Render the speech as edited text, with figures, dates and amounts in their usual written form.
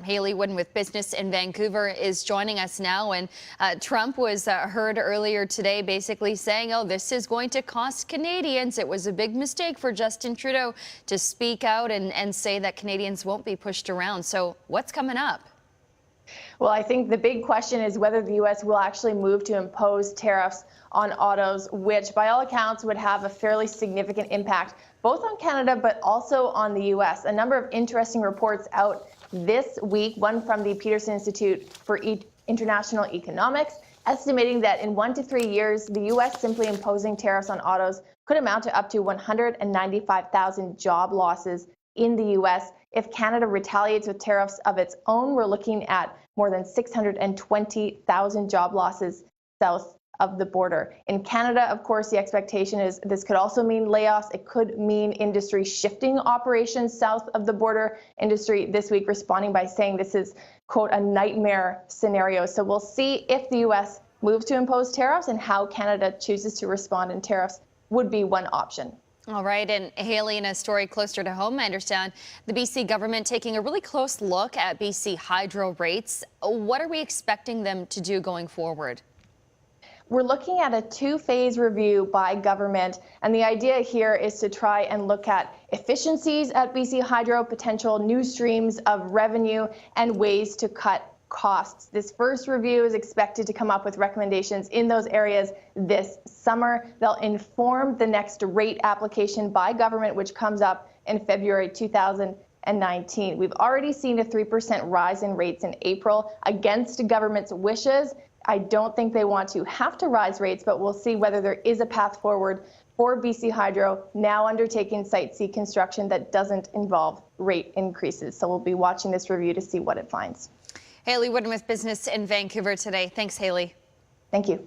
Hayley Woodin with Business in Vancouver is joining us now. And Trump was heard earlier today basically saying, oh, this is going to cost Canadians. It was a big mistake for Justin Trudeau to speak out and say that Canadians won't be pushed around. So what's coming up? Well, I think the big question is whether the U.S. will actually move to impose tariffs on autos, which by all accounts would have a fairly significant impact both on Canada but also on the U.S. A number of interesting reports out this week, one from the Peterson Institute for International Economics, estimating that in 1 to 3 years, the U.S. simply imposing tariffs on autos could amount to up to 195,000 job losses in the U.S. If Canada retaliates with tariffs of its own, we're looking at more than 620,000 job losses south of the border. In Canada, of course, the expectation is this could also mean layoffs. It could mean industry shifting operations south of the border. Industry this week responding by saying this is, quote, a nightmare scenario. So we'll see if the U.S. moves to impose tariffs and how Canada chooses to respond, and tariffs would be one option. All right. And Hayley, in a story closer to home, I understand the BC government taking a really close look at BC hydro rates. What are we expecting them to do going forward? We're looking at a two-phase review by government, and the idea here is to try and look at efficiencies at BC Hydro, potential new streams of revenue, and ways to cut costs. This first review is expected to come up with recommendations in those areas this summer. They'll inform the next rate application by government, which comes up in February 2019. We've already seen a 3% rise in rates in April against government's wishes. I don't think they want to have to rise rates, but we'll see whether there is a path forward for BC Hydro now undertaking Site C construction that doesn't involve rate increases. So we'll be watching this review to see what it finds. Hayley Woodin with Business in Vancouver today. Thanks, Hayley. Thank you.